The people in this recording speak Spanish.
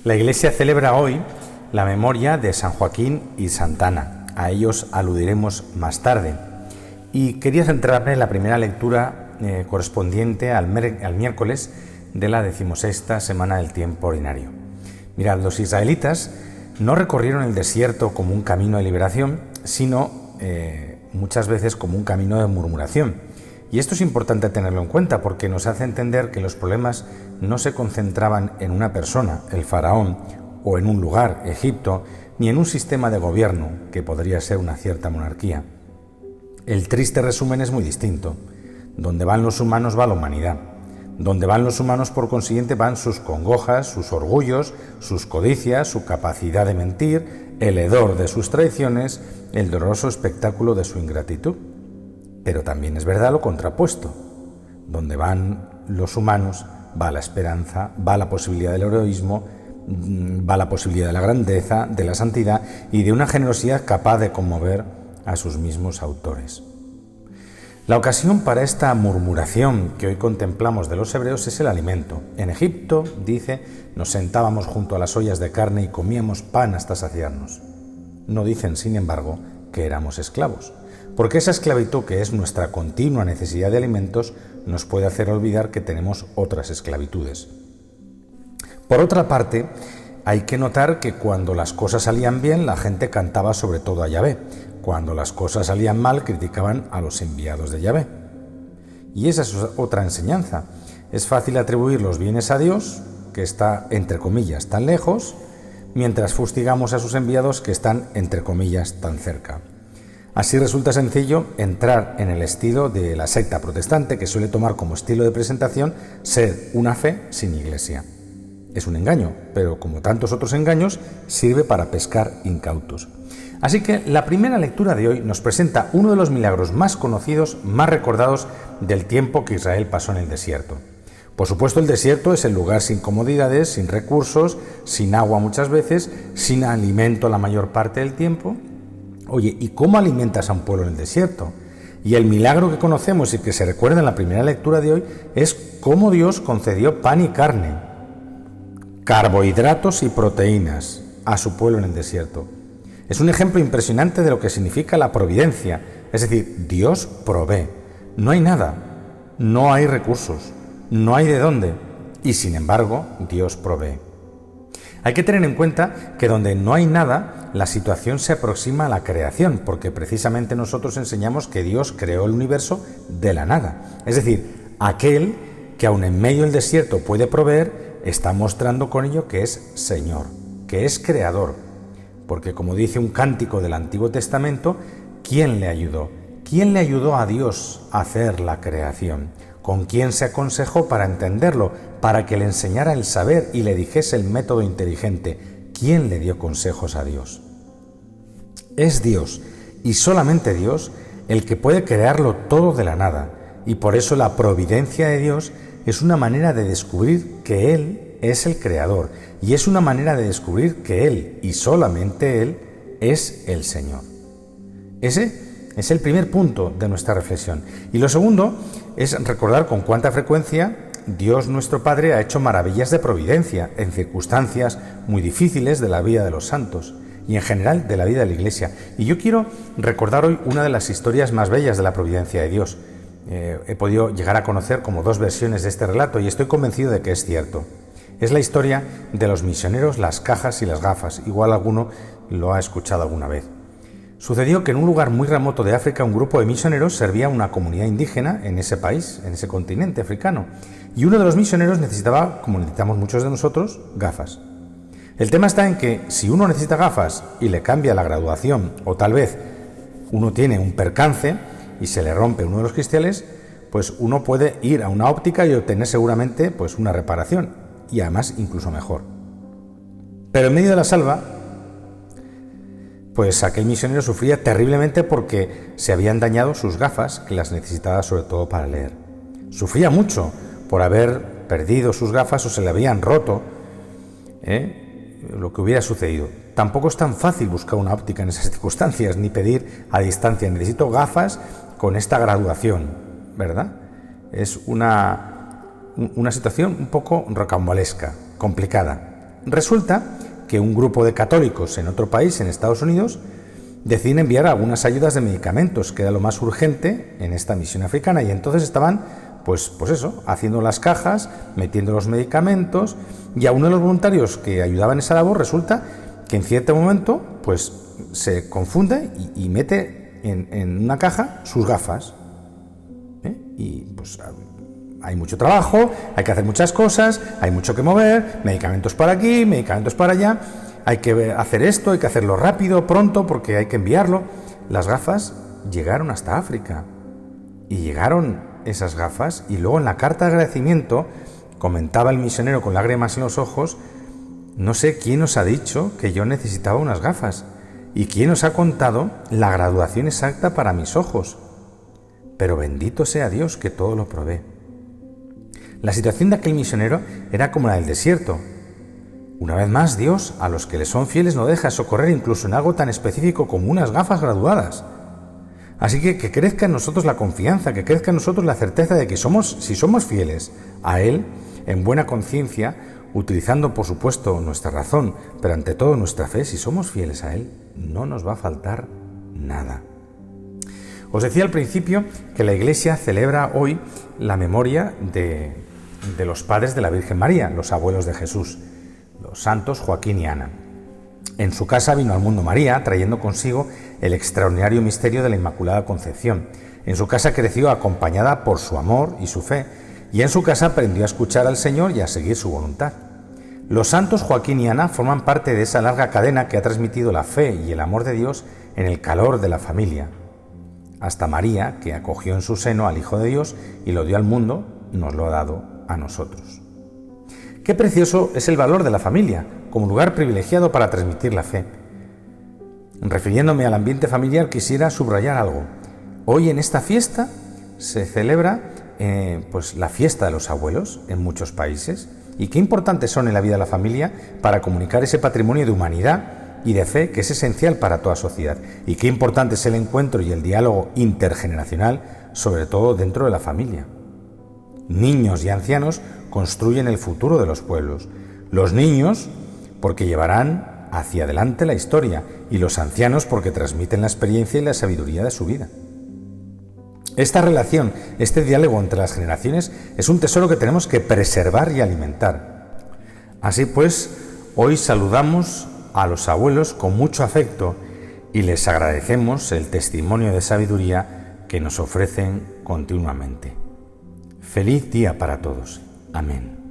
La Iglesia celebra hoy la memoria de San Joaquín y Santa Ana. A ellos aludiremos más tarde. Y quería centrarme en la primera lectura correspondiente al miércoles de la 16ª semana del tiempo ordinario. Mirad, los israelitas no recorrieron el desierto como un camino de liberación, sino muchas veces como un camino de murmuración. Y esto es importante tenerlo en cuenta porque nos hace entender que los problemas no se concentraban en una persona, el faraón, o en un lugar, Egipto, ni en un sistema de gobierno, que podría ser una cierta monarquía. El triste resumen es muy distinto. Donde van los humanos va la humanidad. Donde van los humanos, por consiguiente, van sus congojas, sus orgullos, sus codicias, su capacidad de mentir, el hedor de sus traiciones, el doloroso espectáculo de su ingratitud. Pero también es verdad lo contrapuesto. Donde van los humanos va la esperanza, va la posibilidad del heroísmo, va la posibilidad de la grandeza, de la santidad y de una generosidad capaz de conmover a sus mismos autores. La ocasión para esta murmuración que hoy contemplamos de los hebreos es el alimento. En Egipto, dice, nos sentábamos junto a las ollas de carne y comíamos pan hasta saciarnos. No dicen, sin embargo, que éramos esclavos, porque esa esclavitud que es nuestra continua necesidad de alimentos nos puede hacer olvidar que tenemos otras esclavitudes. Por otra parte, hay que notar que cuando las cosas salían bien, la gente cantaba sobre todo a Yahvé. Cuando las cosas salían mal, criticaban a los enviados de Yahvé. Y esa es otra enseñanza. Es fácil atribuir los bienes a Dios, que está, entre comillas, tan lejos, mientras fustigamos a sus enviados, que están, entre comillas, tan cerca. Así resulta sencillo entrar en el estilo de la secta protestante, que suele tomar como estilo de presentación ser una fe sin iglesia. Es un engaño, pero como tantos otros engaños, sirve para pescar incautos. Así que la primera lectura de hoy nos presenta uno de los milagros más conocidos, más recordados del tiempo que Israel pasó en el desierto. Por supuesto, el desierto es el lugar sin comodidades, sin recursos, sin agua muchas veces, sin alimento la mayor parte del tiempo. Oye, ¿y cómo alimentas a un pueblo en el desierto? Y el milagro que conocemos y que se recuerda en la primera lectura de hoy es cómo Dios concedió pan y carne, carbohidratos y proteínas a su pueblo en el desierto. Es un ejemplo impresionante de lo que significa la providencia, es decir, Dios provee. No hay nada, no hay recursos, no hay de dónde, y sin embargo, Dios provee. Hay que tener en cuenta que donde no hay nada, la situación se aproxima a la creación, porque precisamente nosotros enseñamos que Dios creó el universo de la nada. Es decir, aquel que aun en medio del desierto puede proveer, está mostrando con ello que es Señor, que es Creador. Porque como dice un cántico del Antiguo Testamento, ¿quién le ayudó? ¿Quién le ayudó a Dios a hacer la creación? ¿Con quién se aconsejó para entenderlo? Para que le enseñara el saber y le dijese el método inteligente. ¿Quién le dio consejos a Dios? Es Dios, y solamente Dios, el que puede crearlo todo de la nada. Y por eso la providencia de Dios es una manera de descubrir que Él es el Creador, y es una manera de descubrir que Él, y solamente Él, es el Señor. Ese es el primer punto de nuestra reflexión. Y lo segundo es recordar con cuánta frecuencia Dios nuestro Padre ha hecho maravillas de providencia en circunstancias muy difíciles de la vida de los santos y en general de la vida de la Iglesia. Y yo quiero recordar hoy una de las historias más bellas de la providencia de Dios. He podido llegar a conocer como dos versiones de este relato y estoy convencido de que es cierto. Es la historia de los misioneros, las cajas y las gafas. Igual alguno lo ha escuchado alguna vez. Sucedió que en un lugar muy remoto de África un grupo de misioneros servía a una comunidad indígena en ese país, en ese continente africano. Y uno de los misioneros necesitaba, como necesitamos muchos de nosotros, gafas. El tema está en que si uno necesita gafas y le cambia la graduación, o tal vez uno tiene un percance y se le rompe uno de los cristales, pues uno puede ir a una óptica y obtener seguramente pues una reparación, y además incluso mejor. Pero en medio de la salva, pues aquel misionero sufría terriblemente porque se habían dañado sus gafas, que las necesitaba sobre todo para leer. Sufría mucho por haber perdido sus gafas o se le habían roto, lo que hubiera sucedido. Tampoco es tan fácil buscar una óptica en esas circunstancias, ni pedir a distancia, necesito gafas con esta graduación, ¿verdad? Es una situación un poco rocambolesca, complicada. Resulta que un grupo de católicos en otro país, en Estados Unidos, deciden enviar algunas ayudas de medicamentos, que era lo más urgente en esta misión africana, y entonces estaban, pues eso, haciendo las cajas, metiendo los medicamentos, y a uno de los voluntarios que ayudaban en esa labor resulta que en cierto momento, pues se confunde y mete en una caja sus gafas. Y pues hay mucho trabajo, hay que hacer muchas cosas, hay mucho que mover, medicamentos para aquí, medicamentos para allá, hay que hacer esto, hay que hacerlo rápido, pronto, porque hay que enviarlo. Las gafas llegaron hasta África, y llegaron esas gafas, y luego en la carta de agradecimiento comentaba el misionero con lágrimas en los ojos: no sé quién os ha dicho que yo necesitaba unas gafas, y quién os ha contado la graduación exacta para mis ojos, pero bendito sea Dios que todo lo provee. La situación de aquel misionero era como la del desierto. Una vez más, Dios a los que le son fieles no deja de socorrer incluso en algo tan específico como unas gafas graduadas. Así que crezca en nosotros la confianza, que crezca en nosotros la certeza de que si somos fieles a Él, en buena conciencia, utilizando por supuesto nuestra razón, pero ante todo nuestra fe, si somos fieles a Él, no nos va a faltar nada. Os decía al principio que la Iglesia celebra hoy la memoria de los padres de la Virgen María, los abuelos de Jesús, los santos Joaquín y Ana. En su casa vino al mundo María, trayendo consigo el extraordinario misterio de la Inmaculada Concepción. En su casa creció acompañada por su amor y su fe, y en su casa aprendió a escuchar al Señor y a seguir su voluntad. Los santos Joaquín y Ana forman parte de esa larga cadena que ha transmitido la fe y el amor de Dios en el calor de la familia. Hasta María, que acogió en su seno al Hijo de Dios y lo dio al mundo, nos lo ha dado a nosotros. Qué precioso es el valor de la familia como lugar privilegiado para transmitir la fe. Refiriéndome al ambiente familiar, quisiera subrayar algo. Hoy en esta fiesta se celebra pues la fiesta de los abuelos en muchos países, y qué importantes son en la vida de la familia para comunicar ese patrimonio de humanidad y de fe que es esencial para toda sociedad, y qué importante es el encuentro y el diálogo intergeneracional, sobre todo dentro de la familia. Niños y ancianos construyen el futuro de los pueblos. Los niños porque llevarán hacia adelante la historia, y los ancianos porque transmiten la experiencia y la sabiduría de su vida. Esta relación, este diálogo entre las generaciones es un tesoro que tenemos que preservar y alimentar. Así pues, hoy saludamos a los abuelos con mucho afecto y les agradecemos el testimonio de sabiduría que nos ofrecen continuamente. Feliz día para todos. Amén.